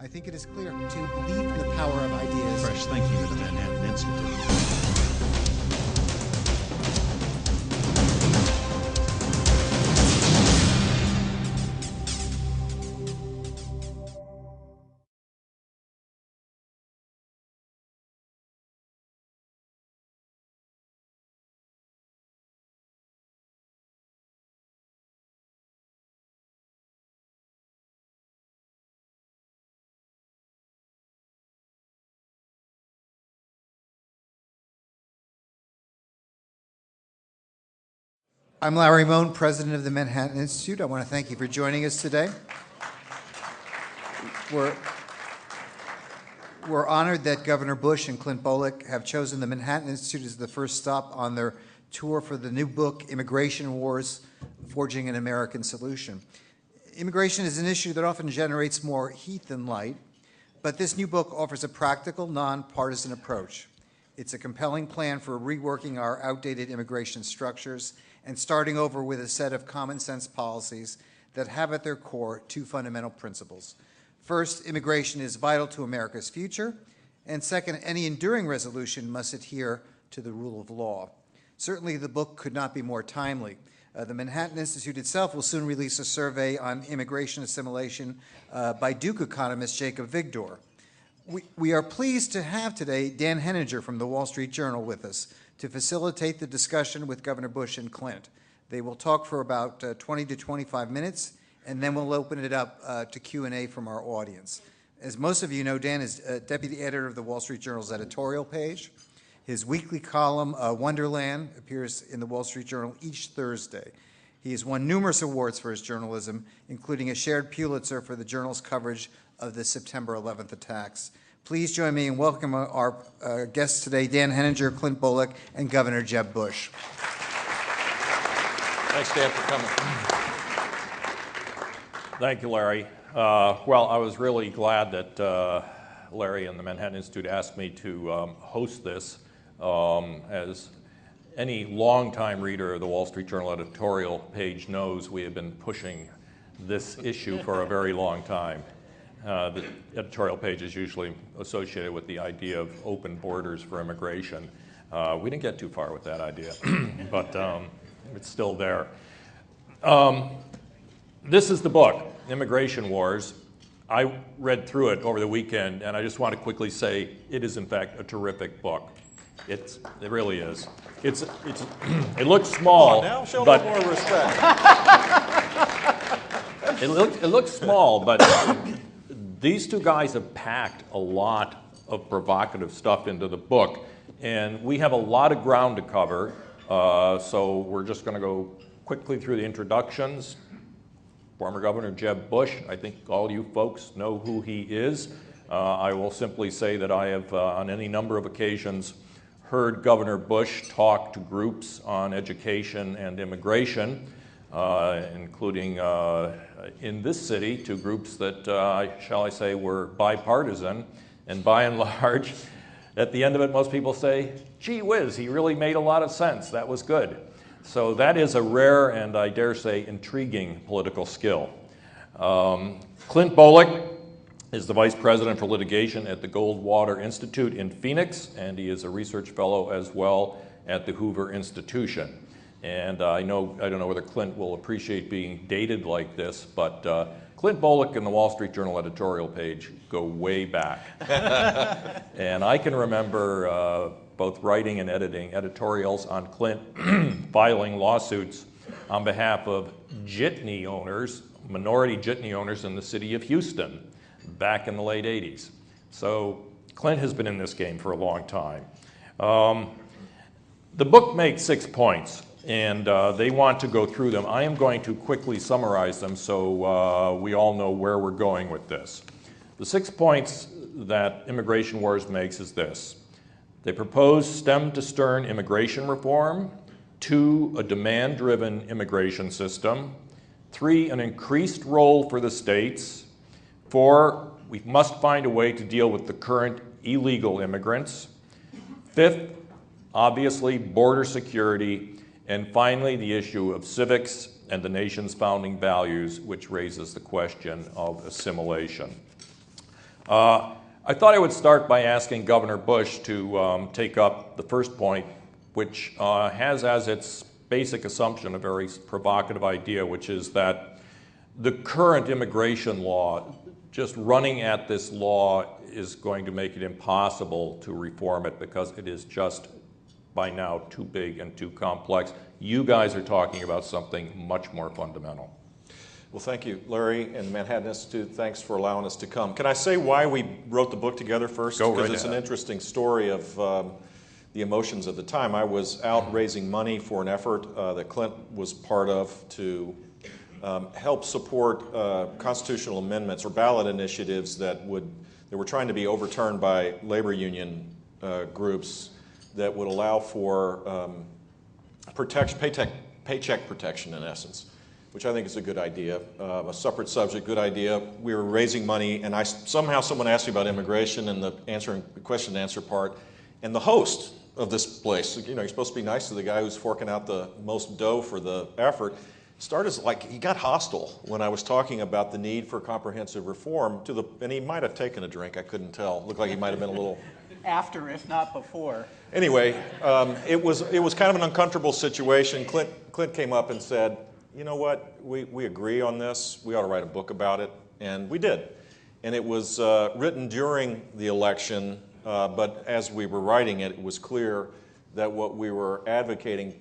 I think it is clear to believe in the power of ideas. Fresh thinking at the Manhattan Institute. I'm Larry Moan, president of the Manhattan Institute. I want to thank you for joining us today. We're honored that Governor Bush and Clint Bolick have chosen the Manhattan Institute as the first stop on their tour for the new book, Immigration Wars, Forging an American Solution. Immigration is an issue that often generates more heat than light, but this new book offers a practical, nonpartisan approach. It's a compelling plan for reworking our outdated immigration structures and starting over with a set of common sense policies that have at their core two fundamental principles. First, immigration is vital to America's future, and second, any enduring resolution must adhere to the rule of law. Certainly, the book could not be more timely. The Manhattan Institute itself will soon release a survey on immigration assimilation by Duke economist Jacob Vigdor. We are pleased to have today Dan Henninger from the Wall Street Journal with us to facilitate the discussion with Governor Bush and Clint. They will talk for about 20 to 25 minutes, and then we'll open it up to Q&A from our audience. As most of you know, Dan is deputy editor of the Wall Street Journal's editorial page. His weekly column, Wonderland, appears in the Wall Street Journal each Thursday. He has won numerous awards for his journalism, including a shared Pulitzer for the Journal's coverage of the September 11th attacks. Please join me in welcoming our guests today, Dan Henninger, Clint Bolick, and Governor Jeb Bush. Thanks, Dan, for coming. Thank you, Larry. Well, I was really glad that Larry and the Manhattan Institute asked me to host this. As any longtime reader of the Wall Street Journal editorial page knows, we have been pushing this issue for a very long time. The editorial page is usually associated with the idea of open borders for immigration. We didn't get too far with that idea, but it's still there. This is the book, Immigration Wars. I read through it over the weekend, and I just want to quickly say it is, in fact, a terrific book. It really is. It looks small, now show but more respect. it looks small, but these two guys have packed a lot of provocative stuff into the book, and we have a lot of ground to cover, so we're just going to go quickly through the introductions. Former Governor Jeb Bush, I think all you folks know who he is. I will simply say that I have, on any number of occasions, heard Governor Bush talk to groups on education and immigration, including in this city, to groups that, shall I say, were bipartisan. And by and large, at the end of it, most people say, gee whiz, he really made a lot of sense. That was good. So that is a rare and, I dare say, intriguing political skill. Clint Bolick is the Vice President for Litigation at the Goldwater Institute in Phoenix, and he is a research fellow as well at the Hoover Institution. And I don't know whether Clint will appreciate being dated like this, but Clint Bolick and the Wall Street Journal editorial page go way back. And I can remember both writing and editing editorials on Clint filing lawsuits on behalf of jitney owners, minority jitney owners in the city of Houston back in the late 80s. So Clint has been in this game for a long time. The book makes 6 points, and they want to go through them. I am going to quickly summarize them so we all know where we're going with this. The 6 points that Immigration Wars makes is this. They propose stem-to-stern immigration reform. 2, a demand-driven immigration system. 3, an increased role for the states. 4, we must find a way to deal with the current illegal immigrants. 5th, obviously, border security. And finally, the issue of civics and the nation's founding values, which raises the question of assimilation. I thought I would start by asking Governor Bush to take up the first point, which has as its basic assumption a very provocative idea, which is that the current immigration law, just running at this law is going to make it impossible to reform it because it is just by now too big and too complex. You guys are talking about something much more fundamental. Well, thank you, Larry, and the Manhattan Institute. Thanks for allowing us to come. Can I say why we wrote the book together first? Go right Because it's ahead. an interesting story of the emotions at the time. I was out raising money for an effort that Clint was part of to help support constitutional amendments or ballot initiatives that were trying to be overturned by labor union groups that would allow for paycheck protection, in essence, which I think is a good idea. A separate subject, good idea. We were raising money, and somehow someone asked me about immigration and the question and answer part, and the host of this place, you're supposed to be nice to the guy who's forking out the most dough for the effort, started like he got hostile when I was talking about the need for comprehensive reform and he might have taken a drink, I couldn't tell. Looked like he might have been a little after, if not before. Anyway, it was kind of an uncomfortable situation. Clint came up and said, you know what, we agree on this, we ought to write a book about it, and we did. And it was written during the election, but as we were writing it, it was clear that what we were advocating,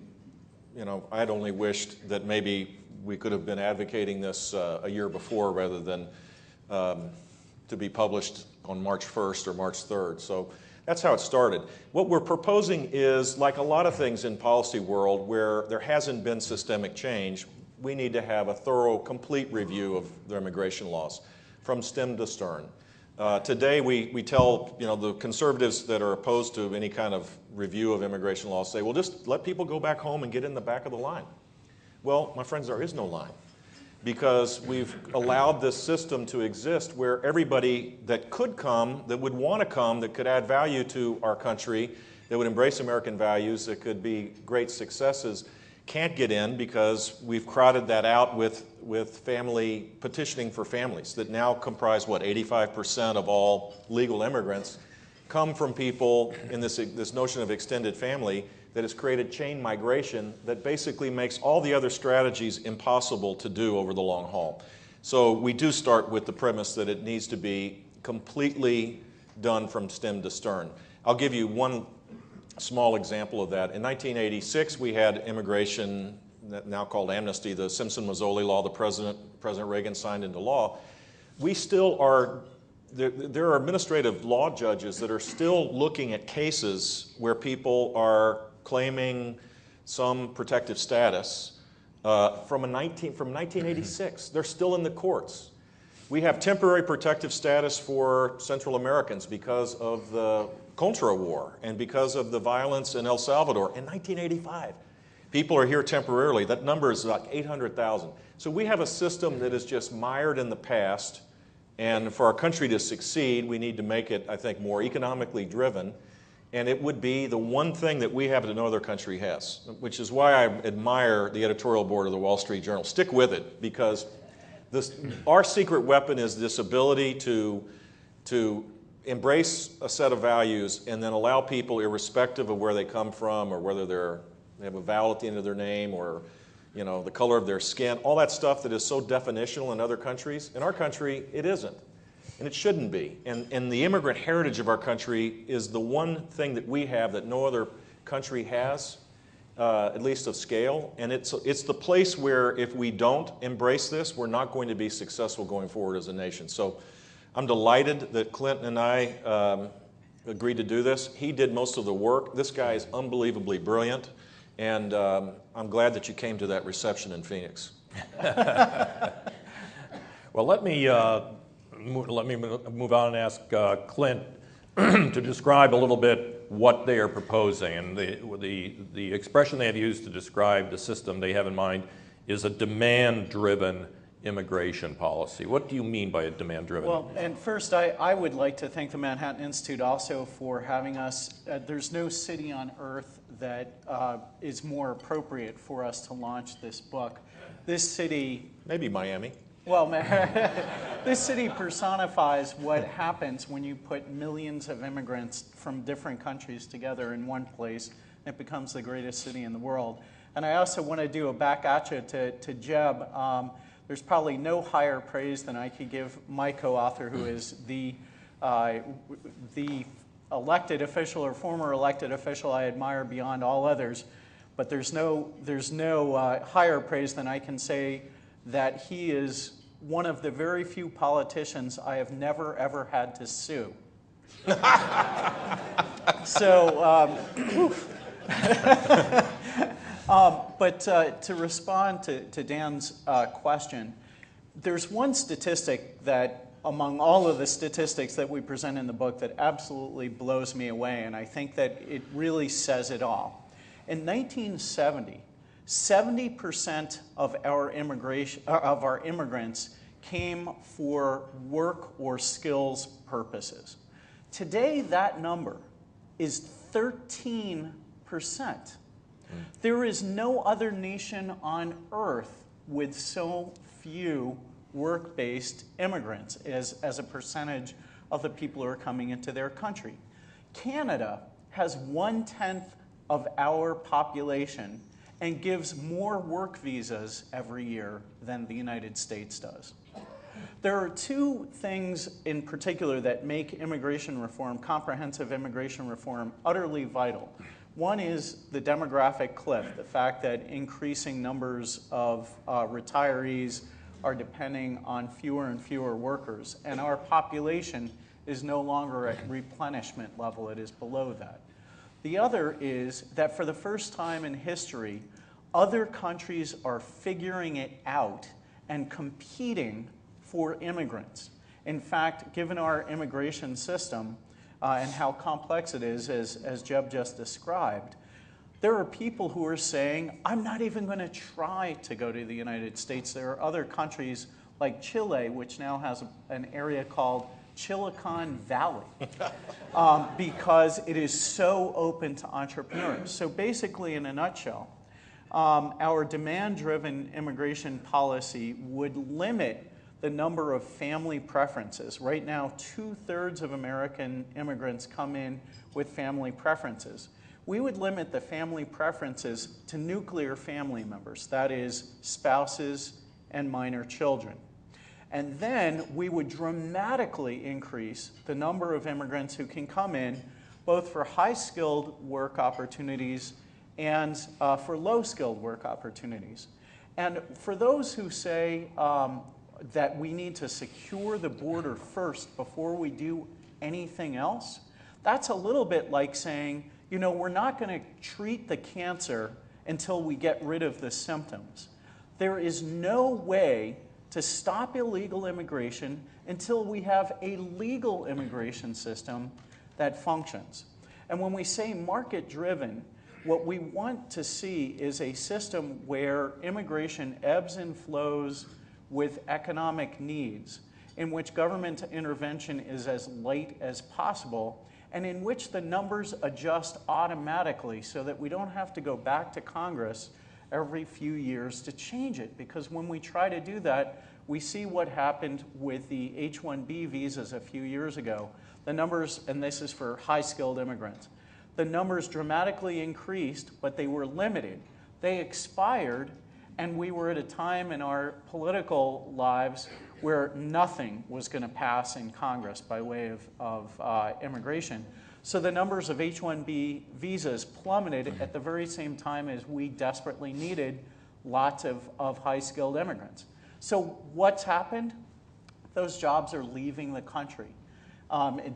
I'd only wished that maybe we could have been advocating this a year before rather than to be published on March 1st or March 3rd. So that's how it started. What we're proposing is, like a lot of things in policy world where there hasn't been systemic change, we need to have a thorough, complete review of the immigration laws from stem to stern. Today we tell the conservatives that are opposed to any kind of review of immigration laws, say, well, just let people go back home and get in the back of the line. Well, my friends, there is no line, because we've allowed this system to exist where everybody that could come, that would want to come, that could add value to our country, that would embrace American values, that could be great successes, can't get in because we've crowded that out with family petitioning for families that now comprise, 85% of all legal immigrants come from people in this notion of extended family that has created chain migration that basically makes all the other strategies impossible to do over the long haul. So we do start with the premise that it needs to be completely done from stem to stern. I'll give you one small example of that. In 1986, we had immigration, now called amnesty, the Simpson-Mazzoli law, the President Reagan signed into law. We still are, there are administrative law judges that are still looking at cases where people are claiming some protective status from 1986. They're still in the courts. We have temporary protective status for Central Americans because of the Contra War and because of the violence in El Salvador in 1985. People are here temporarily. That number is like 800,000. So we have a system that is just mired in the past, and for our country to succeed, we need to make it, I think, more economically driven. And it would be the one thing that we have that no other country has, which is why I admire the editorial board of the Wall Street Journal. Stick with it, because our secret weapon is this ability to embrace a set of values and then allow people, irrespective of where they come from or whether they have a vowel at the end of their name or the color of their skin, all that stuff that is so definitional in other countries. In our country, it isn't. And it shouldn't be. And the immigrant heritage of our country is the one thing that we have that no other country has, at least of scale. And it's the place where if we don't embrace this, we're not going to be successful going forward as a nation. So I'm delighted that Clint and I agreed to do this. He did most of the work. This guy is unbelievably brilliant. And I'm glad that you came to that reception in Phoenix. Well, let me move on and ask Clint to describe a little bit what they are proposing. And the expression they have used to describe the system they have in mind is a demand-driven immigration policy. What do you mean by a demand-driven? Well, and first, I would like to thank the Manhattan Institute also for having us. There's no city on earth that is more appropriate for us to launch this book. This city... Maybe Miami. Well, this city personifies what happens when you put millions of immigrants from different countries together in one place. It becomes the greatest city in the world. And I also want to do a back at you to Jeb. There's probably no higher praise than I could give my co-author, who is the elected official or former elected official I admire beyond all others. But there's no higher praise than I can say that he is one of the very few politicians I have never, ever had to sue. So, but to respond to Dan's question, there's one statistic that, among all of the statistics that we present in the book, that absolutely blows me away, and I think that it really says it all. In 1970, 70% of our immigrants came for work or skills purposes. Today, that number is 13%. There is no other nation on earth with so few work-based immigrants as a percentage of the people who are coming into their country. Canada has 1/10 of our population and gives more work visas every year than the United States does. There are two things in particular that make immigration reform, comprehensive immigration reform, utterly vital. One is the demographic cliff, the fact that increasing numbers of retirees are depending on fewer and fewer workers, and our population is no longer at replenishment level, it is below that. The other is that for the first time in history, other countries are figuring it out and competing for immigrants. In fact, given our immigration system and how complex it is, as Jeb just described, there are people who are saying, I'm not even going to try to go to the United States. There are other countries like Chile, which now has an area called Silicon Valley, because it is so open to entrepreneurs. So basically, in a nutshell, our demand-driven immigration policy would limit the number of family preferences. Right now, 2/3 of American immigrants come in with family preferences. We would limit the family preferences to nuclear family members, that is, spouses and minor children. And then we would dramatically increase the number of immigrants who can come in, both for high-skilled work opportunities and for low-skilled work opportunities. And for those who say that we need to secure the border first before we do anything else, that's a little bit like saying, you know, we're not going to treat the cancer until we get rid of the symptoms. There is no way to stop illegal immigration until we have a legal immigration system that functions. And when we say market-driven, what we want to see is a system where immigration ebbs and flows with economic needs, in which government intervention is as light as possible, and in which the numbers adjust automatically so that we don't have to go back to Congress every few years to change it. Because when we try to do that, we see what happened with the H-1B visas a few years ago. The numbers, and this is for high-skilled immigrants, the numbers dramatically increased, but they were limited. They expired, and we were at a time in our political lives where nothing was going to pass in Congress by way of immigration. So the numbers of H-1B visas plummeted at the very same time as we desperately needed lots of high-skilled immigrants. So what's happened? Those jobs are leaving the country.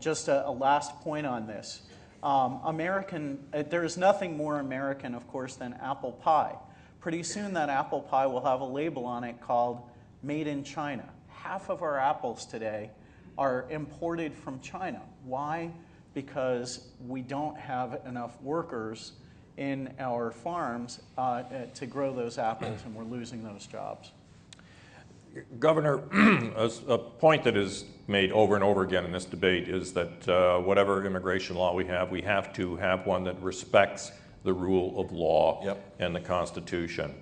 Just a last point on this. There is nothing more American, of course, than apple pie. Pretty soon that apple pie will have a label on it called Made in China. Half of our apples today are imported from China. Why? Because we don't have enough workers in our farms to grow those apples, and we're losing those jobs. Governor, a point that is made over and over again in this debate is that whatever immigration law we have to have one that respects the rule of law and the Constitution.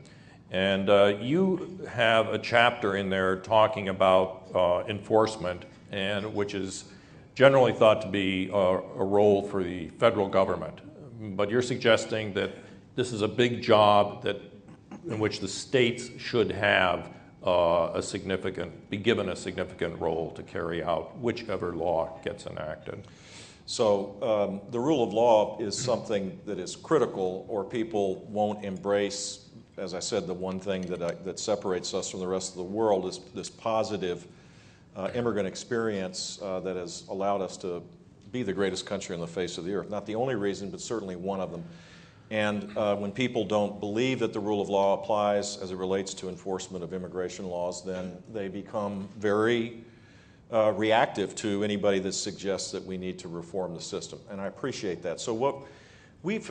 And you have a chapter in there talking about enforcement, and which is generally thought to be a role for the federal government. But you're suggesting that this is a big job in which the states should have be given a significant role to carry out whichever law gets enacted. So the rule of law is something that is critical, or people won't embrace, as I said, the one thing that separates us from the rest of the world is this positive immigrant experience that has allowed us to be the greatest country on the face of the earth. Not the only reason, but certainly one of them. And when people don't believe that the rule of law applies as it relates to enforcement of immigration laws, then they become very reactive to anybody that suggests that we need to reform the system. And I appreciate that. So what we've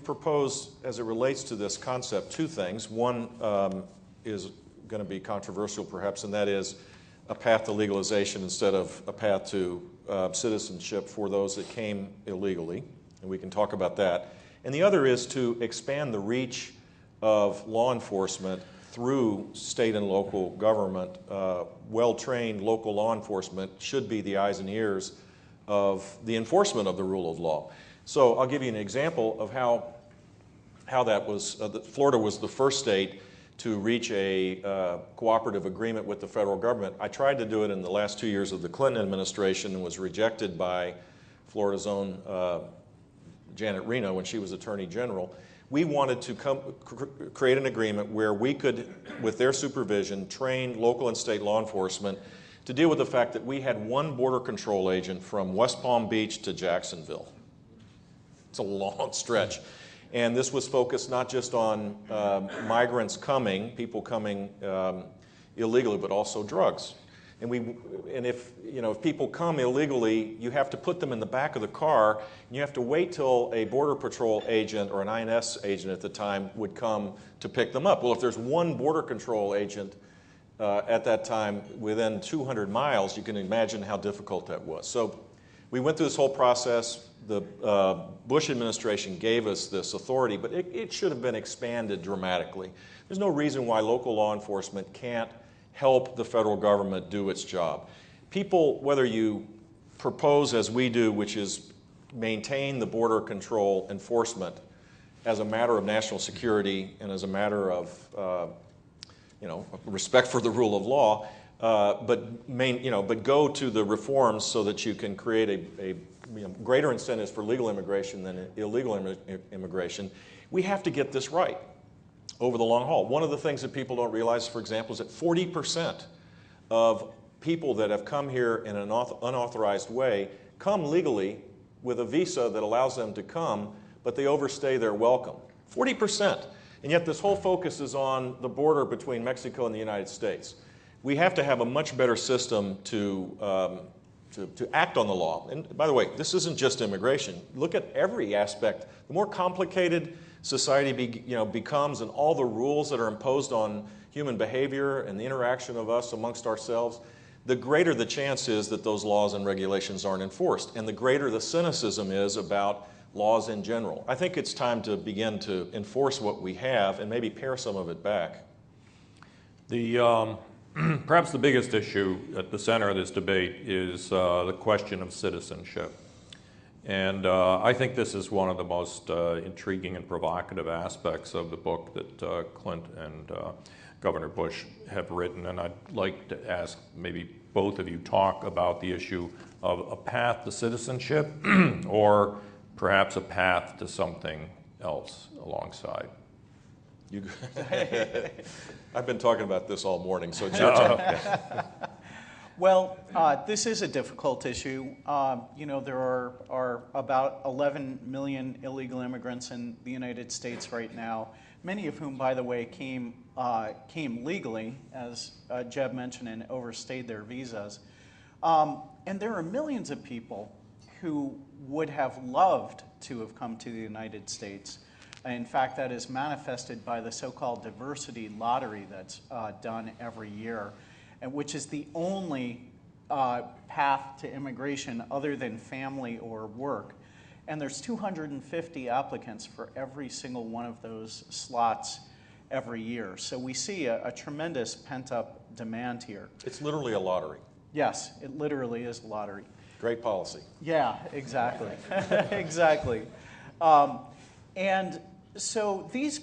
proposed as it relates to this concept, two things. One is going to be controversial perhaps, and that is a path to legalization instead of a path to citizenship for those that came illegally, and we can talk about that. And the other is to expand the reach of law enforcement through state and local government. Well-trained local law enforcement should be the eyes and ears of the enforcement of the rule of law. So I'll give you an example of how that was. Florida was the first state to reach a cooperative agreement with the federal government. I tried to do it in the last 2 years of the Clinton administration and was rejected by Florida's own Janet Reno when she was Attorney General. We wanted to create an agreement where we could, with their supervision, train local and state law enforcement to deal with the fact that we had one border control agent from West Palm Beach to Jacksonville. It's a long stretch. And this was focused not just on migrants coming, people coming illegally, but also drugs. And if people come illegally, you have to put them in the back of the car, and you have to wait till a Border Patrol agent or an INS agent at the time would come to pick them up. Well, if there's one Border Control agent at that time within 200 miles, you can imagine how difficult that was. So we went through this whole process. The Bush administration gave us this authority, but it should have been expanded dramatically. There's no reason why local law enforcement can't help the federal government do its job. People, whether you propose as we do, which is maintain the border control enforcement as a matter of national security and as a matter of respect for the rule of law, but go to the reforms so that you can create a greater incentives for legal immigration than illegal immigration. We have to get this right over the long haul. One of the things that people don't realize, for example, is that 40% of people that have come here in an unauthorized way come legally with a visa that allows them to come, but they overstay their welcome. 40%. And yet this whole focus is on the border between Mexico and the United States. We have to have a much better system to act on the law. And by the way, this isn't just immigration. Look at every aspect. The more complicated society becomes, and all the rules that are imposed on human behavior and the interaction of us amongst ourselves, the greater the chance is that those laws and regulations aren't enforced, and the greater the cynicism is about laws in general. I think it's time to begin to enforce what we have and maybe pare some of it back. Perhaps the biggest issue at the center of this debate is the question of citizenship. And I think this is one of the most intriguing and provocative aspects of the book that Clint and Governor Bush have written. And I'd like to ask maybe both of you talk about the issue of a path to citizenship or perhaps a path to something else alongside. I've been talking about this all morning, so it's your turn. Well, this is a difficult issue. There are about 11 million illegal immigrants in the United States right now, many of whom, by the way, came legally, as Jeb mentioned, and overstayed their visas. And there are millions of people who would have loved to have come to the United States. In fact, that is manifested by the so-called diversity lottery that's done every year, and which is the only path to immigration other than family or work. And there's 250 applicants for every single one of those slots every year. So we see a tremendous pent-up demand here. It's literally a lottery. Yes, it literally is a lottery. Great policy. Yeah, exactly. Exactly. And so these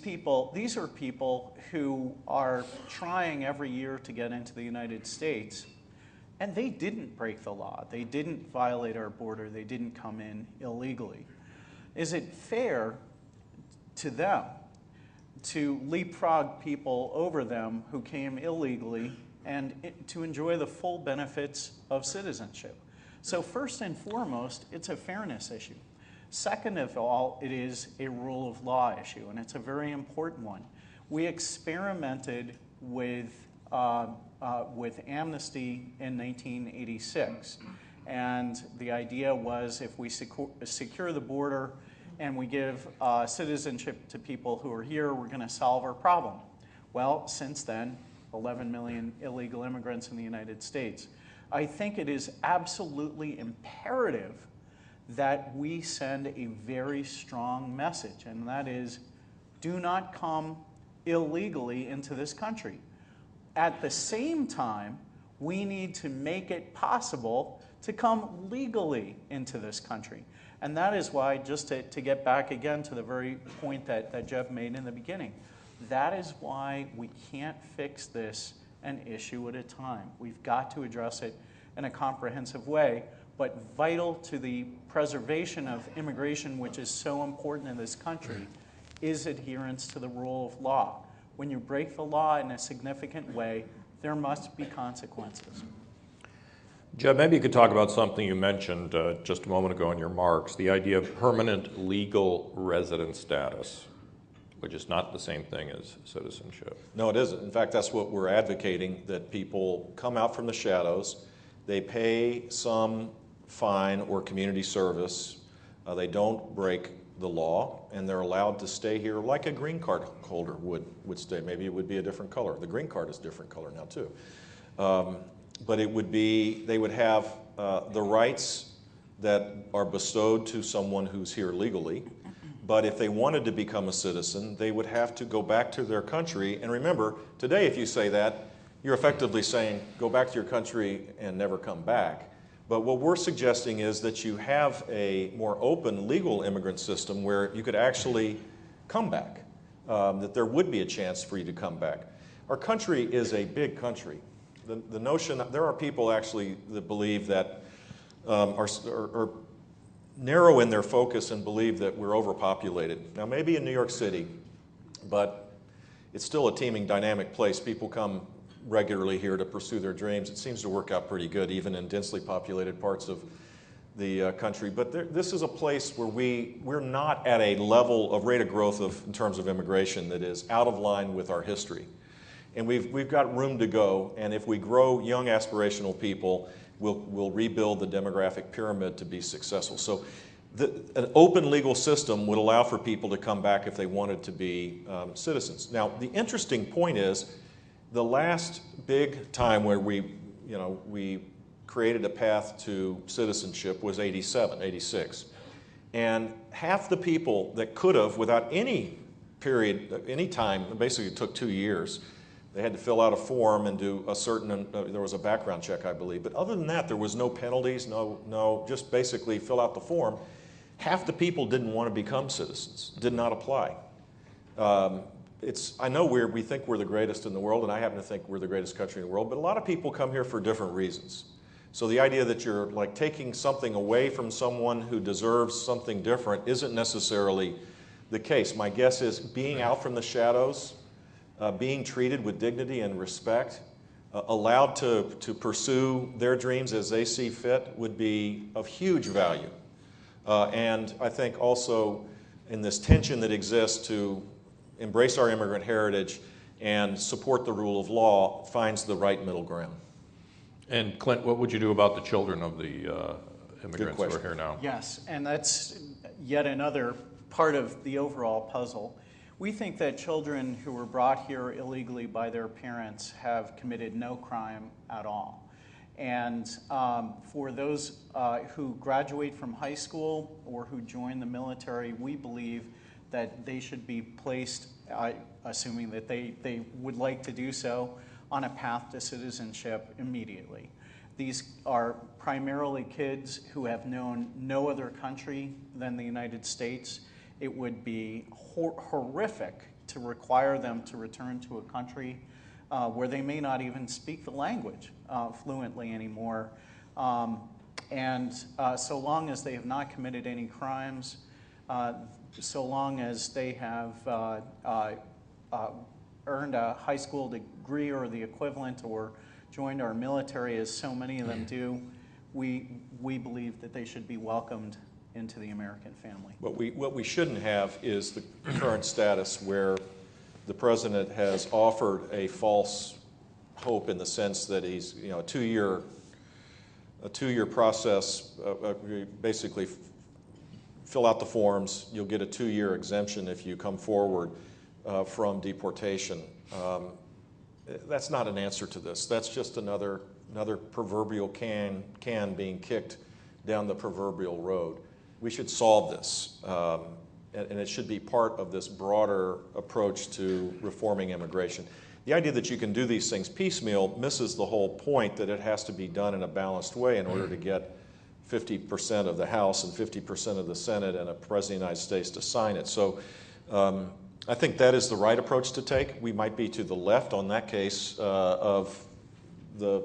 are people who are trying every year to get into the United States, and they didn't break the law. They didn't violate our border. They didn't come in illegally. Is it fair to them to leapfrog people over them who came illegally and to enjoy the full benefits of citizenship? So first and foremost, it's a fairness issue. Second of all, it is a rule of law issue, and it's a very important one. We experimented with amnesty in 1986, and the idea was if we secure the border and we give citizenship to people who are here, we're going to solve our problem. Well, since then, 11 million illegal immigrants in the United States. I think it is absolutely imperative that we send a very strong message, and that is, do not come illegally into this country. At the same time, we need to make it possible to come legally into this country. And that is why, just to get back again to the very point that Jeff made in the beginning, that is why we can't fix this an issue at a time. We've got to address it in a comprehensive way, but vital to the preservation of immigration, which is so important in this country, is adherence to the rule of law. When you break the law in a significant way, there must be consequences. Jeb, maybe you could talk about something you mentioned just a moment ago in your remarks, the idea of permanent legal resident status, which is not the same thing as citizenship. No, it isn't. In fact, that's what we're advocating, that people come out from the shadows, they pay some fine or community service, they don't break the law, and they're allowed to stay here like a green card holder would stay. Maybe it would be a different color. The green card is a different color now too. But it would be, they would have the rights that are bestowed to someone who's here legally. But if they wanted to become a citizen, they would have to go back to their country. And remember, today if you say that, you're effectively saying, go back to your country and never come back. But what we're suggesting is that you have a more open legal immigrant system where you could actually come back, that there would be a chance for you to come back. Our country is a big country. The notion, there are people actually that believe that are narrow in their focus and believe that we're overpopulated. Now, maybe in New York City, but it's still a teeming, dynamic place. People come regularly here to pursue their dreams. It seems to work out pretty good, even in densely populated parts of the country. But this is a place where we're not at a level of rate of growth in terms of immigration that is out of line with our history. And we've got room to go, and if we grow young aspirational people, we'll rebuild the demographic pyramid to be successful. So an open legal system would allow for people to come back if they wanted to be citizens. Now, the interesting point is, the last big time where we created a path to citizenship was 86. And half the people that could have, without any period, any time, basically it took 2 years, they had to fill out a form and do a certain, there was a background check, I believe. But other than that, there was no penalties, just basically fill out the form. Half the people didn't want to become citizens, did not apply. I know we think we're the greatest in the world, and I happen to think we're the greatest country in the world, but a lot of people come here for different reasons. So the idea that you're like taking something away from someone who deserves something different isn't necessarily the case. My guess is being out from the shadows, being treated with dignity and respect, allowed to pursue their dreams as they see fit would be of huge value. And I think also in this tension that exists to embrace our immigrant heritage and support the rule of law finds the right middle ground. And Clint, what would you do about the children of the immigrants who are here now? Yes, and that's yet another part of the overall puzzle. We think that children who were brought here illegally by their parents have committed no crime at all. And for those who graduate from high school or who join the military, we believe that they should be placed assuming that they would like to do so, on a path to citizenship immediately. These are primarily kids who have known no other country than the United States. It would be horrific to require them to return to a country where they may not even speak the language fluently anymore. So long as they have not committed any crimes, so long as they have earned a high school degree or the equivalent, or joined our military, as so many of them do, we believe that they should be welcomed into the American family. What we shouldn't have is the current status where the president has offered a false hope, in the sense that he's, a two-year process. Basically, fill out the forms. You'll get a 2-year exemption if you come forward from deportation. That's not an answer to this. That's just another proverbial can being kicked down the proverbial road. We should solve this, and it should be part of this broader approach to reforming immigration. The idea that you can do these things piecemeal misses the whole point, that it has to be done in a balanced way in order to get 50% of the House and 50% of the Senate and a President of the United States to sign it. So I think that is the right approach to take. We might be to the left on that case of the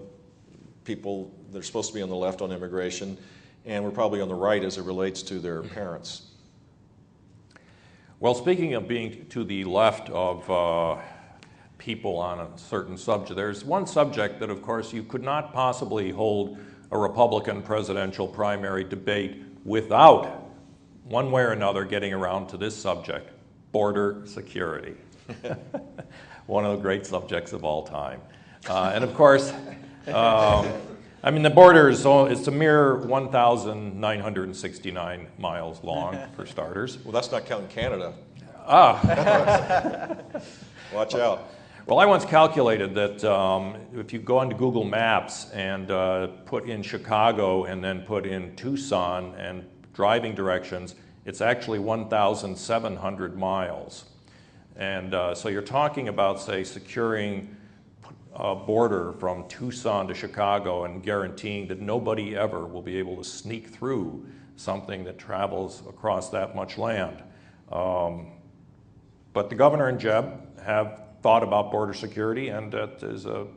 people that are supposed to be on the left on immigration, and we're probably on the right as it relates to their parents. Well, speaking of being to the left of people on a certain subject, there's one subject that, of course, you could not possibly hold a Republican presidential primary debate without, one way or another, getting around to this subject: border security. One of the great subjects of all time. And of course, the border is it's a mere 1,969 miles long, for starters. Well, that's not counting Canada. Watch out. Well, I once calculated that if you go onto Google Maps and put in Chicago and then put in Tucson and driving directions, it's actually 1,700 miles. And so you're talking about, say, securing a border from Tucson to Chicago and guaranteeing that nobody ever will be able to sneak through something that travels across that much land. But the governor and Jeb have thought about border security, and that is an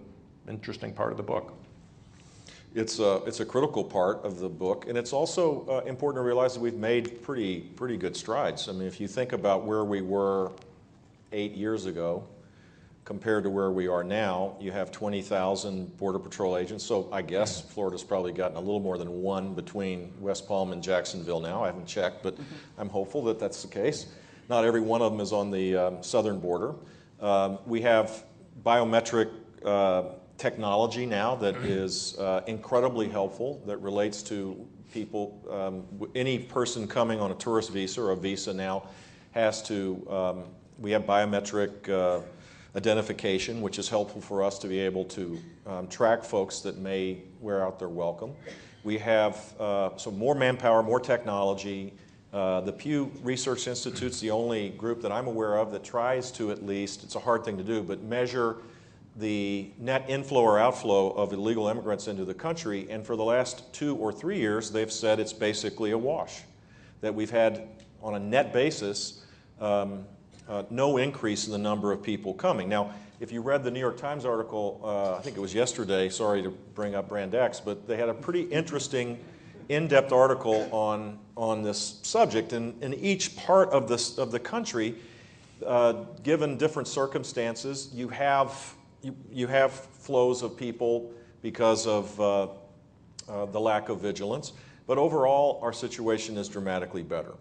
interesting part of the book. It's a critical part of the book, and it's also important to realize that we've made pretty good strides. I mean, if you think about where we were 8 years ago compared to where we are now, you have 20,000 Border Patrol agents. So I guess Florida's probably gotten a little more than one between West Palm and Jacksonville now. I haven't checked, but I'm hopeful that that's the case. Not every one of them is on the southern border. We have biometric technology now that is incredibly helpful, that relates to people. Any person coming on a tourist visa or a visa now has to, we have biometric identification, which is helpful for us to be able to track folks that may wear out their welcome. We have so more manpower, more technology. The Pew Research Institute's the only group that I'm aware of that tries to, at least, it's a hard thing to do, but measure the net inflow or outflow of illegal immigrants into the country. And for the last 2 or 3 years, they've said it's basically a wash, that we've had, on a net basis, no increase in the number of people coming. Now, if you read the New York Times article, I think it was yesterday, sorry to bring up Brand X, but they had a pretty interesting in-depth article on this subject. And in each part of the country, given different circumstances, you have flows of people because of the lack of vigilance. But overall, our situation is dramatically better.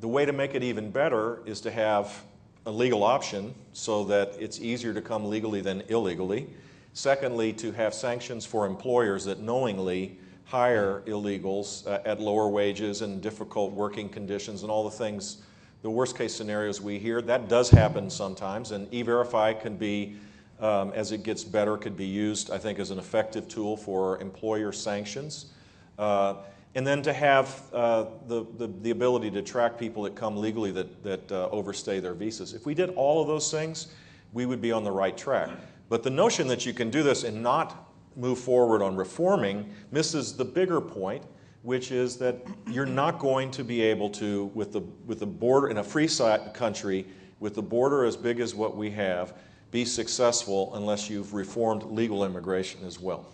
The way to make it even better is to have a legal option so that it's easier to come legally than illegally. Secondly, to have sanctions for employers that knowingly hire illegals at lower wages and difficult working conditions and all the things, the worst case scenarios we hear. That does happen sometimes, and E-Verify can be, as it gets better, could be used, I think, as an effective tool for employer sanctions. and then to have the ability to track people that come legally that overstay their visas. If we did all of those things, we would be on the right track. But the notion that you can do this and not move forward on reforming misses the bigger point, which is that you're not going to be able to, with the border in a free country, with the border as big as what we have, be successful unless you've reformed legal immigration as well.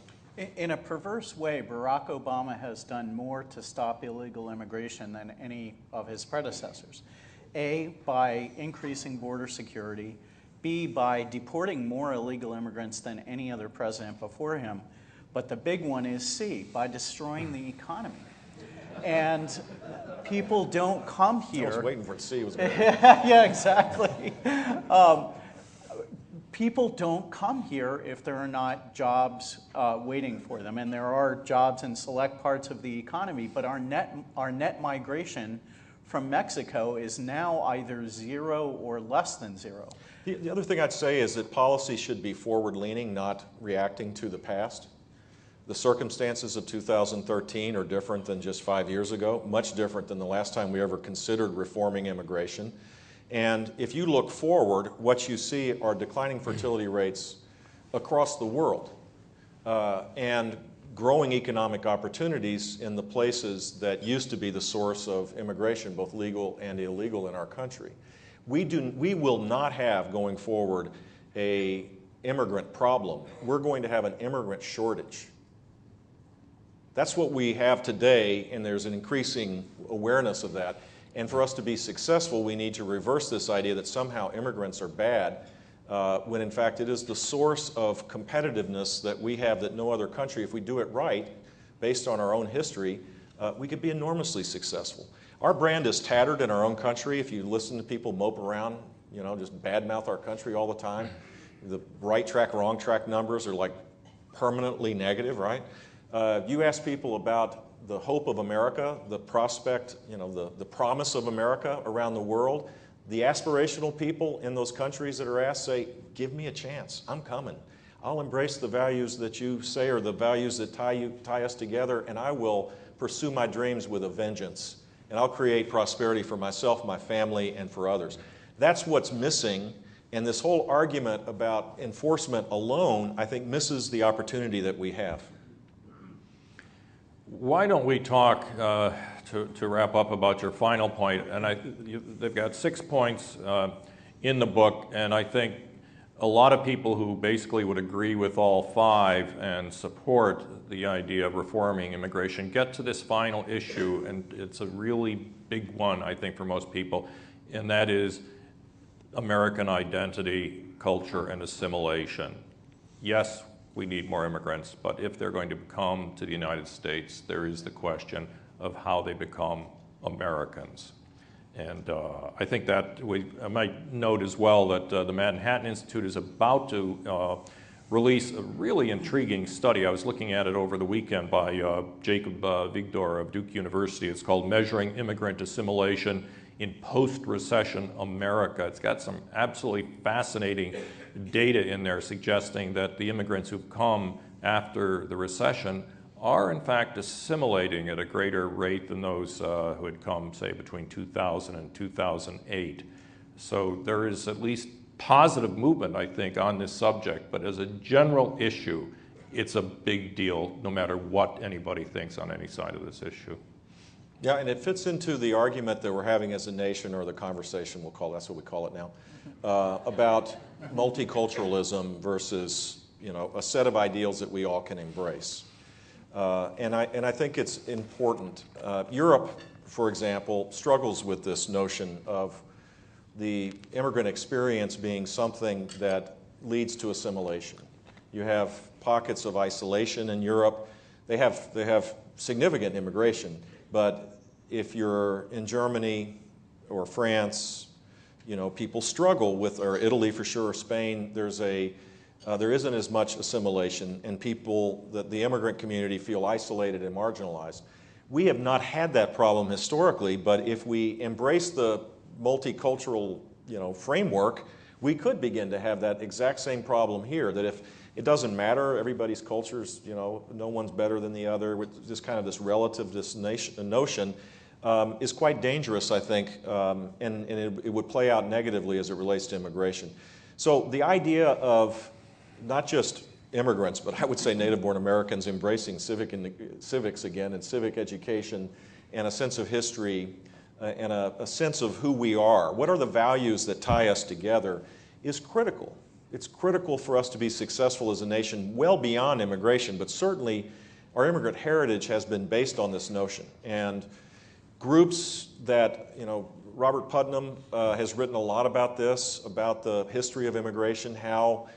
In a perverse way, Barack Obama has done more to stop illegal immigration than any of his predecessors. A, by increasing border security. B, by deporting more illegal immigrants than any other president before him. But the big one is C, by destroying the economy. And people don't come here. I was waiting for C. Was going Yeah, exactly. People don't come here if there are not jobs waiting for them, and there are jobs in select parts of the economy, but our net migration from Mexico is now either zero or less than zero. The other thing I'd say is that policy should be forward-leaning, not reacting to the past. The circumstances of 2013 are different than just 5 years ago, much different than the last time we ever considered reforming immigration. And if you look forward, what you see are declining fertility rates across the world and growing economic opportunities in the places that used to be the source of immigration, both legal and illegal in our country. We will not have, going forward, an immigrant problem. We're going to have an immigrant shortage. That's what we have today, and there's an increasing awareness of that. And for us to be successful, we need to reverse this idea that somehow immigrants are bad, when in fact it is the source of competitiveness that we have that no other country, if we do it right, based on our own history, we could be enormously successful. Our brand is tattered in our own country. If you listen to people mope around, just badmouth our country all the time, the right track, wrong track numbers are like permanently negative, right? You ask people about the hope of America, the prospect, the promise of America around the world, the aspirational people in those countries that are asked say, give me a chance, I'm coming. I'll embrace the values that you say are the values that tie us together, and I will pursue my dreams with a vengeance. And I'll create prosperity for myself, my family, and for others. That's what's missing, and this whole argument about enforcement alone, I think, misses the opportunity that we have. Why don't we talk, to wrap up, about your final point? And they've got 6 points in the book, and I think a lot of people who basically would agree with all 5 and support the idea of reforming immigration get to this final issue, and it's a really big one, I think, for most people, and that is American identity, culture, and assimilation. Yes, we need more immigrants, but if they're going to come to the United States, there is the question of how they become Americans. And I think that I might note as well that the Manhattan Institute is about to release a really intriguing study. I was looking at it over the weekend by Jacob Vigdor of Duke University. It's called Measuring Immigrant Assimilation in Post-Recession America. It's got some absolutely fascinating data in there suggesting that the immigrants who've come after the recession are in fact assimilating at a greater rate than those who had come, say, between 2000 and 2008. So there is at least positive movement, I think, on this subject, but as a general issue, it's a big deal no matter what anybody thinks on any side of this issue. Yeah, and it fits into the argument that we're having as a nation, or the conversation that's what we call it now, about multiculturalism versus, a set of ideals that we all can embrace. And I think it's important. Europe, for example, struggles with this notion of the immigrant experience being something that leads to assimilation. You have pockets of isolation in Europe. They have significant immigration, but if you're in Germany or France, people struggle with, or Italy for sure, or Spain, there isn't as much assimilation, and the immigrant community feel isolated and marginalized. We have not had that problem historically, but if we embrace the multicultural, framework, we could begin to have that exact same problem here, that it doesn't matter. Everybody's cultures, no one's better than the other. With this kind of this relative notion is quite dangerous, I think, and it would play out negatively as it relates to immigration. So the idea of not just immigrants, but I would say native-born Americans embracing civics again, and civic education, and a sense of history, and a sense of who we are. What are the values that tie us together is critical. It's critical for us to be successful as a nation well beyond immigration, but certainly our immigrant heritage has been based on this notion. And groups that, Robert Putnam has written a lot about this, about the history of immigration, how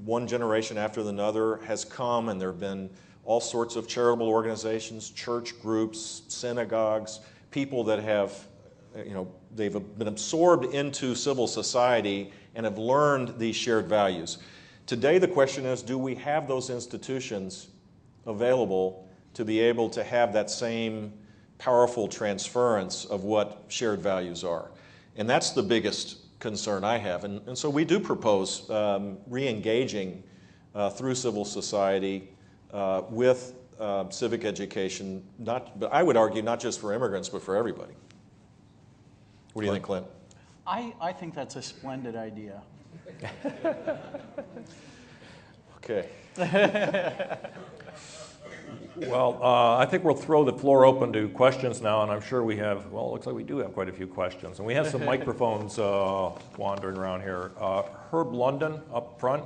one generation after another has come, and there have been all sorts of charitable organizations, church groups, synagogues, people that have, they've been absorbed into civil society and have learned these shared values. Today the question is, do we have those institutions available to be able to have that same powerful transference of what shared values are? And that's the biggest concern I have. And so we do propose re-engaging through civil society with civic education, but I would argue not just for immigrants, but for everybody. What do you think, Clint? I think that's a splendid idea. Okay. Well, I think we'll throw the floor open to questions now, and I'm sure we have, well, it looks like we do have quite a few questions. And we have some microphones wandering around here. Herb London up front.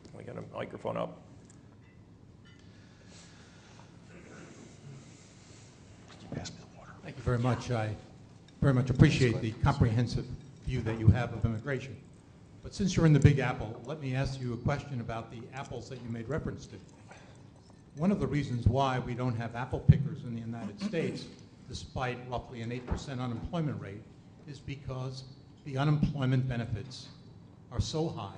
Can we get a microphone up? Thank you very much. I very much appreciate the comprehensive view that you have of immigration. But since you're in the Big Apple, let me ask you a question about the apples that you made reference to. One of the reasons why we don't have apple pickers in the United States, despite roughly an 8% unemployment rate, is because the unemployment benefits are so high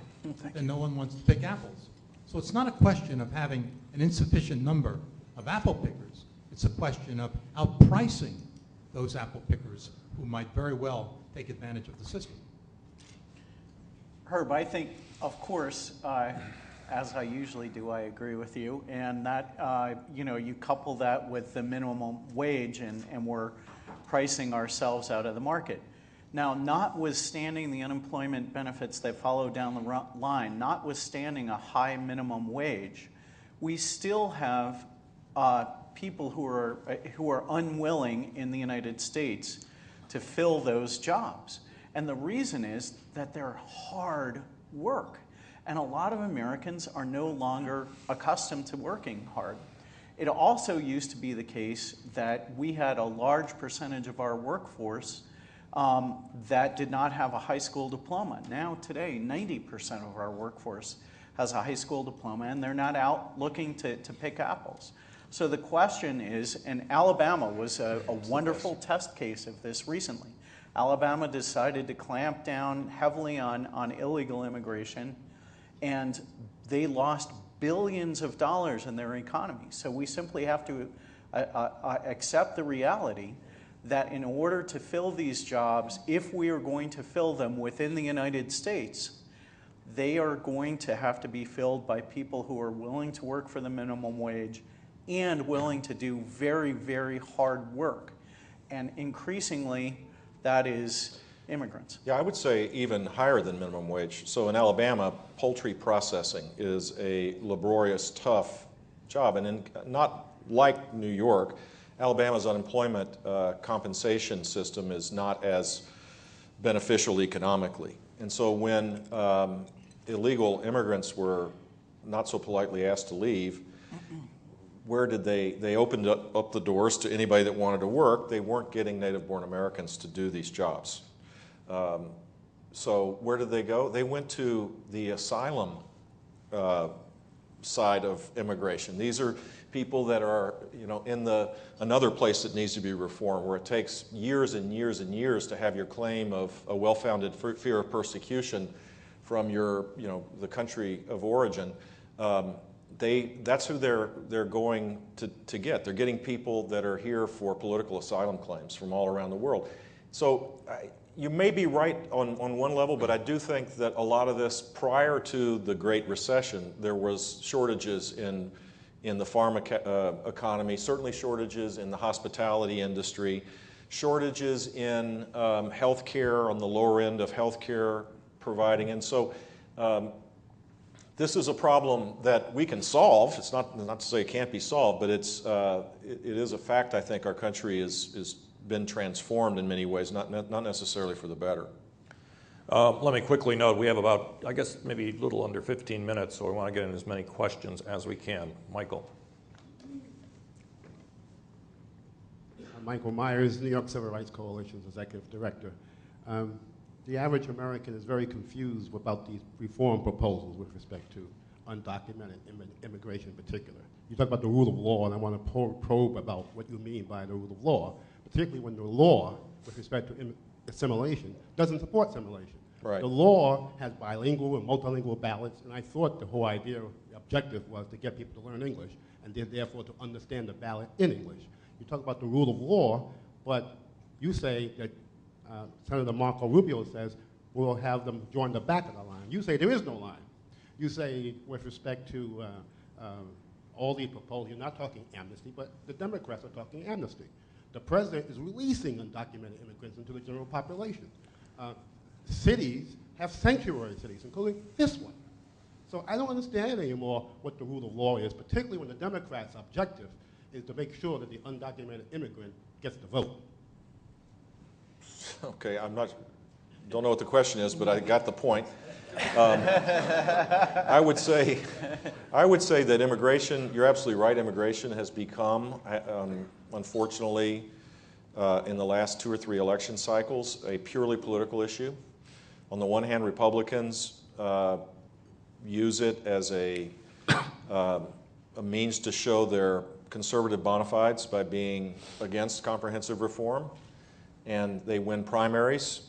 that no one wants to pick apples. So it's not a question of having an insufficient number of apple pickers. It's a question of outpricing those apple pickers who might very well take advantage of the system. Herb, I think, of course, as I usually do, I agree with you, and that you couple that with the minimum wage, and we're pricing ourselves out of the market. Now, notwithstanding the unemployment benefits that follow down the line, notwithstanding a high minimum wage, we still have people who are unwilling in the United States to fill those jobs, and the reason is that they're hard work. And a lot of Americans are no longer accustomed to working hard. It also used to be the case that we had a large percentage of our workforce that did not have a high school diploma. Now today, 90% of our workforce has a high school diploma, and they're not out looking to pick apples. So the question is, and Alabama was a wonderful test case of this recently. Alabama decided to clamp down heavily on illegal immigration, and they lost billions of dollars in their economy. So we simply have to accept the reality that in order to fill these jobs, if we are going to fill them within the United States, they are going to have to be filled by people who are willing to work for the minimum wage and willing to do very, very hard work. And increasingly, that is immigrants. Yeah, I would say even higher than minimum wage. So in Alabama, poultry processing is a laborious, tough job. And not like New York, Alabama's unemployment compensation system is not as beneficial economically. And so when illegal immigrants were not so politely asked to leave, where did they opened up the doors to anybody that wanted to work. They weren't getting native-born Americans to do these jobs. So where did they go? They went to the asylum side of immigration. These are people that are, in another place that needs to be reformed, where it takes years and years and years to have your claim of a well-founded fear of persecution from the country of origin. That's who they're going to get. They're getting people that are here for political asylum claims from all around the world. So, You may be right on one level, but I do think that a lot of this, prior to the Great Recession, there was shortages in the farm economy, certainly shortages in the hospitality industry, shortages in healthcare, on the lower end of healthcare providing. And so this is a problem that we can solve. It's not to say it can't be solved, but it is a fact. I think our country is been transformed in many ways, not necessarily for the better. Let me quickly note, we have about, I guess, maybe a little under 15 minutes, so we want to get in as many questions as we can. Michael. Michael Myers, New York Civil Rights Coalition's Executive Director. The average American is very confused about these reform proposals with respect to undocumented immigration in particular. You talk about the rule of law, and I want to probe about what you mean by the rule of law, particularly when the law, with respect to assimilation, doesn't support assimilation. Right. The law has bilingual and multilingual ballots, and I thought the whole idea, the objective was to get people to learn English, and therefore to understand the ballot in English. You talk about the rule of law, but you say that Senator Marco Rubio says we'll have them join the back of the line. You say there is no line. You say with respect to all these proposals, you're not talking amnesty, but the Democrats are talking amnesty. The president is releasing undocumented immigrants into the general population. Cities have sanctuary cities, including this one. So I don't understand anymore what the rule of law is, particularly when the Democrats' objective is to make sure that the undocumented immigrant gets the vote. Okay, don't know what the question is, but I got the point. I would say that immigration, you're absolutely right, immigration has become, unfortunately, in the last 2 or 3 election cycles, a purely political issue. On the one hand, Republicans use it as a means to show their conservative bona fides by being against comprehensive reform, and they win primaries.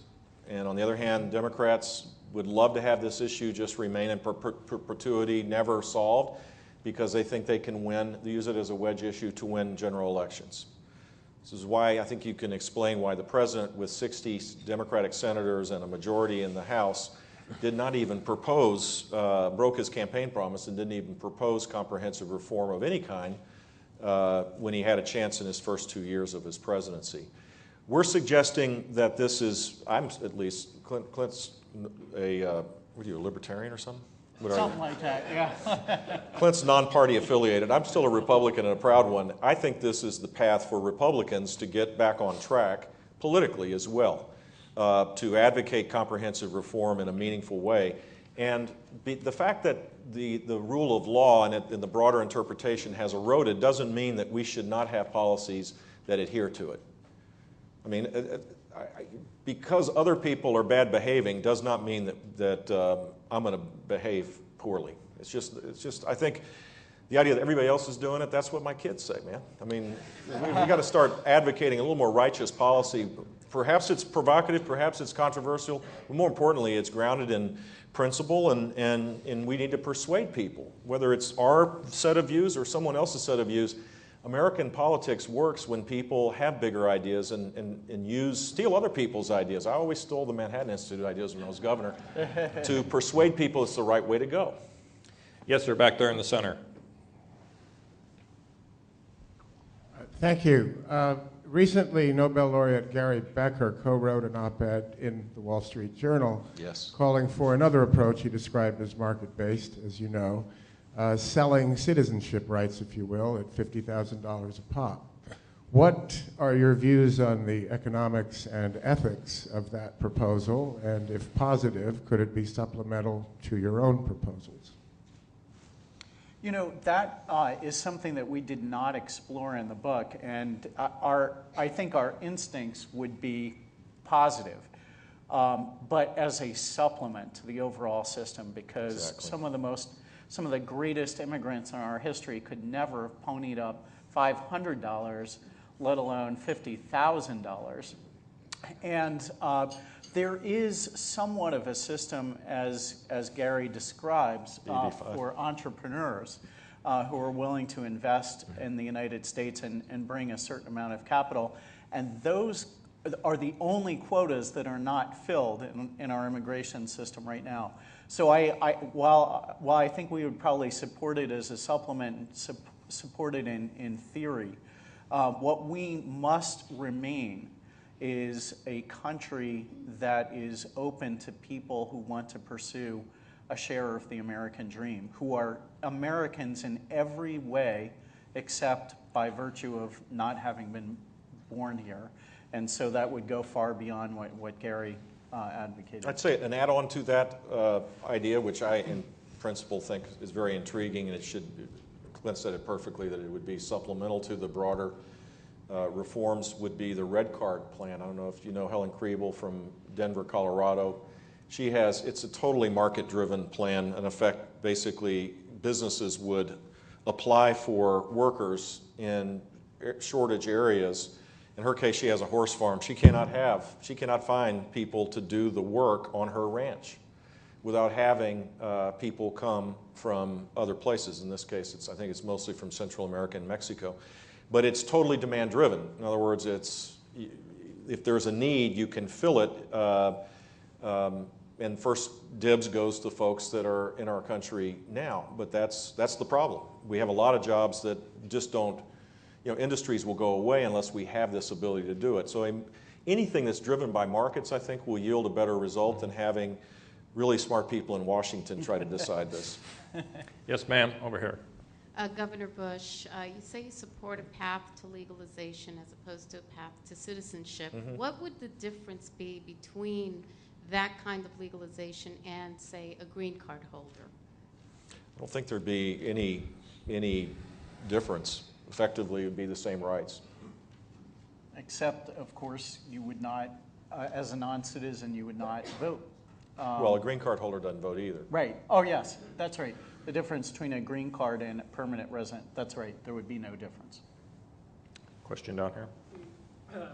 And on the other hand, Democrats would love to have this issue just remain in perpetuity, never solved, because they think they can win, they use it as a wedge issue to win general elections. This is why I think you can explain why the president, with 60 Democratic senators and a majority in the House, did not even propose, broke his campaign promise and didn't even propose comprehensive reform of any kind when he had a chance in his first 2 years of his presidency. We're suggesting that this is, I'm at least, Clint's what are you, a libertarian or something? Something like that, yeah. Clint's non-party affiliated. I'm still a Republican and a proud one. I think this is the path for Republicans to get back on track politically as well, to advocate comprehensive reform in a meaningful way. And the fact that the rule of law and the broader interpretation has eroded doesn't mean that we should not have policies that adhere to it. I mean, because other people are bad behaving does not mean that I'm going to behave poorly. It's just, I think the idea that everybody else is doing it, that's what my kids say, man. I mean, we got to start advocating a little more righteous policy. Perhaps it's provocative, perhaps it's controversial, but more importantly, it's grounded in principle, and we need to persuade people, whether it's our set of views or someone else's set of views. American politics works when people have bigger ideas and steal other people's ideas. I always stole the Manhattan Institute ideas when I was governor to persuade people it's the right way to go. Yes, sir, back there in the center. Thank you. Recently, Nobel laureate Gary Becker co-wrote an op-ed in the Wall Street Journal calling for another approach he described as market-based, as you know, selling citizenship rights, if you will, at $50,000 a pop. What are your views on the economics and ethics of that proposal? And if positive, could it be supplemental to your own proposals? You know, that is something that we did not explore in the book, and I think our instincts would be positive, but as a supplement to the overall system, because some of the greatest immigrants in our history could never have ponied up $500, let alone $50,000. And there is somewhat of a system, as Gary describes, for entrepreneurs who are willing to invest in the United States and bring a certain amount of capital. And those are the only quotas that are not filled in our immigration system right now. So while I think we would probably support it as a supplement, support it in theory, what we must remain is a country that is open to people who want to pursue a share of the American dream, who are Americans in every way except by virtue of not having been born here. And so that would go far beyond what Gary advocated. I'd say an add-on to that idea, which I in principle think is very intriguing, and it should, Clint said it perfectly, that it would be supplemental to the broader reforms, would be the red card plan. I don't know if you know Helen Kriebel from Denver, Colorado. She has, it's a totally market-driven plan. In effect, basically, businesses would apply for workers in shortage areas. In her case, she has a horse farm. She cannot find people to do the work on her ranch without having people come from other places. In this case, I think it's mostly from Central America and Mexico. But it's totally demand-driven. In other words, if there's a need, you can fill it. And first dibs goes to folks that are in our country now. But that's the problem. We have a lot of jobs that just don't, industries will go away unless we have this ability to do it. So anything that's driven by markets, I think, will yield a better result than having really smart people in Washington try to decide this. Yes, ma'am, over here. Governor Bush, you say you support a path to legalization as opposed to a path to citizenship. Mm-hmm. What would the difference be between that kind of legalization and, say, a green card holder? I don't think there'd be any difference. Effectively, it would be the same rights. Except, of course, you would not, as a non-citizen, you would not vote. Well, a green card holder doesn't vote either. Right. Oh, yes, that's right. The difference between a green card and a permanent resident, that's right. There would be no difference. Question down here. My name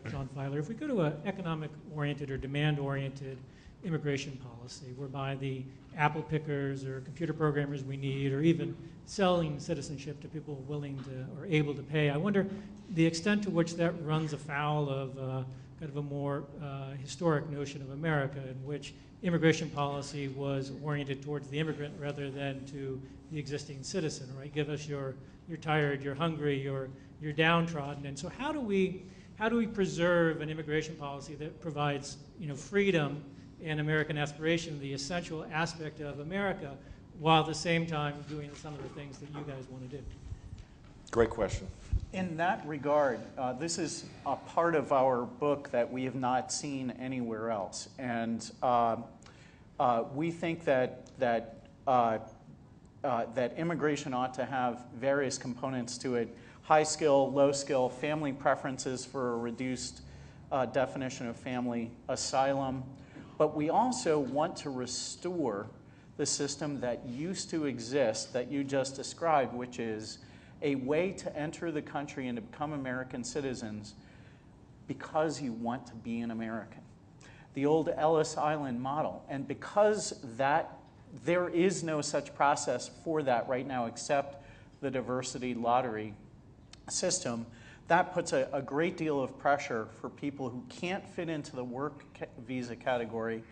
is John Filer. If we go to an economic-oriented or demand-oriented immigration policy, whereby the apple pickers or computer programmers we need, or even selling citizenship to people willing to or able to pay, I wonder the extent to which that runs afoul of kind of a more historic notion of America, in which immigration policy was oriented towards the immigrant rather than to the existing citizen, right? Give us you're tired, you're hungry, you're downtrodden. And so how do we preserve an immigration policy that provides, freedom and American aspiration, the essential aspect of America, while at the same time doing some of the things that you guys want to do? Great question. In that regard, this is a part of our book that we have not seen anywhere else. And we think that immigration ought to have various components to it: high skill, low skill, family preferences for a reduced definition of family, asylum. But we also want to restore the system that used to exist that you just described, which is a way to enter the country and to become American citizens because you want to be an American. The old Ellis Island model. And because there is no such process for that right now except the diversity lottery system, that puts a great deal of pressure for people who can't fit into the work visa category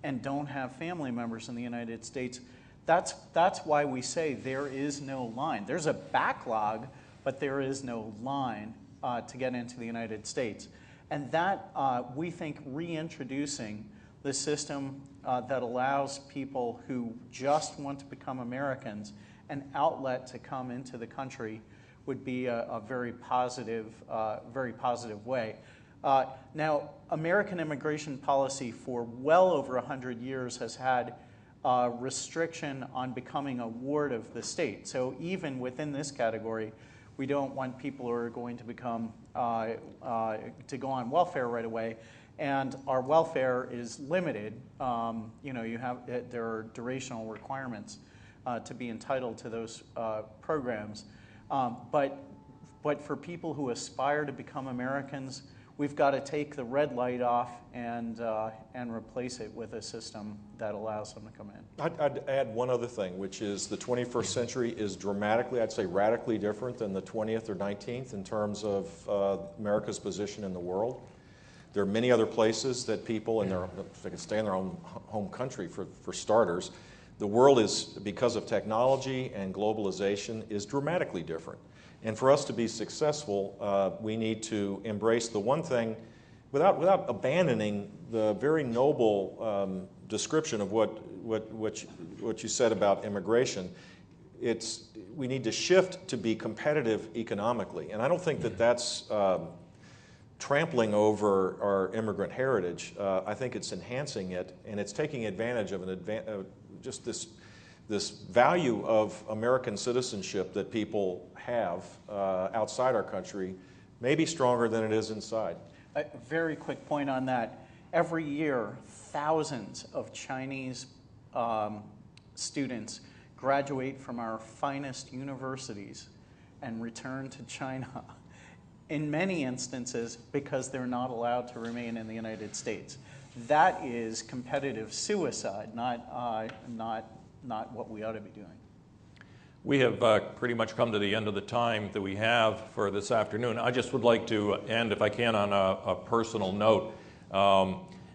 and don't have family members in the United States. That's why we say there is no line. There's a backlog, but there is no line to get into the United States. And that, we think, reintroducing the system that allows people who just want to become Americans an outlet to come into the country would be a very positive way. Now, American immigration policy for well over 100 years has had restriction on becoming a ward of the state. So even within this category, we don't want people who are going to become to go on welfare right away, and our welfare is limited. There are durational requirements to be entitled to those programs. But for people who aspire to become Americans, we've got to take the red light off and replace it with a system that allows them to come in. I'd add one other thing, which is the 21st century is dramatically, I'd say radically different than the 20th or 19th in terms of America's position in the world. There are many other places that people, if they can stay in their own home country for starters. The world is, because of technology and globalization, is dramatically different. And for us to be successful, we need to embrace the one thing without abandoning the very noble description of what you said about immigration. We need to shift to be competitive economically. And I don't think that that's trampling over our immigrant heritage. I think it's enhancing it, and it's taking advantage of just this value of American citizenship that people have outside our country, may be stronger than it is inside. A very quick point on that. Every year, thousands of Chinese students graduate from our finest universities and return to China, in many instances because they're not allowed to remain in the United States. That is competitive suicide, not what we ought to be doing. We have pretty much come to the end of the time that we have for this afternoon. I just would like to end, if I can, on a personal note.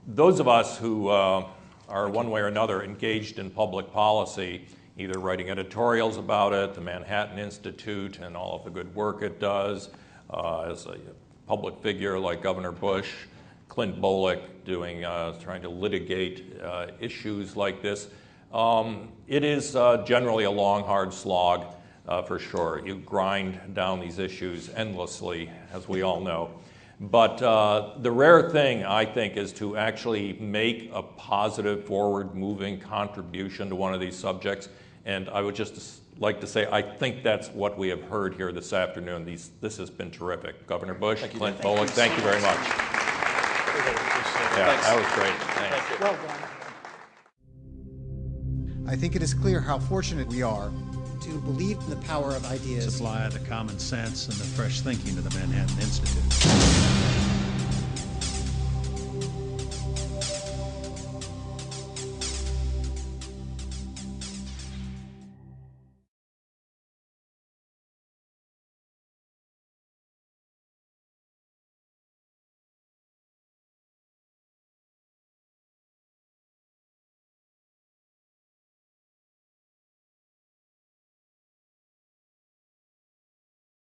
Those of us who are one way or another engaged in public policy, either writing editorials about it, the Manhattan Institute and all of the good work it does, as a public figure like Governor Bush, Clint Bolick trying to litigate issues like this. It is generally a long, hard slog, for sure. You grind down these issues endlessly, as we all know. But the rare thing, I think, is to actually make a positive, forward-moving contribution to one of these subjects. And I would just like to say, I think that's what we have heard here this afternoon. This has been terrific. Governor Bush, Clint Bolick, thank you very much. Yeah, that was great. Thanks. Well done. I think it is clear how fortunate we are to believe in the power of ideas. Supply the common sense and the fresh thinking of the Manhattan Institute.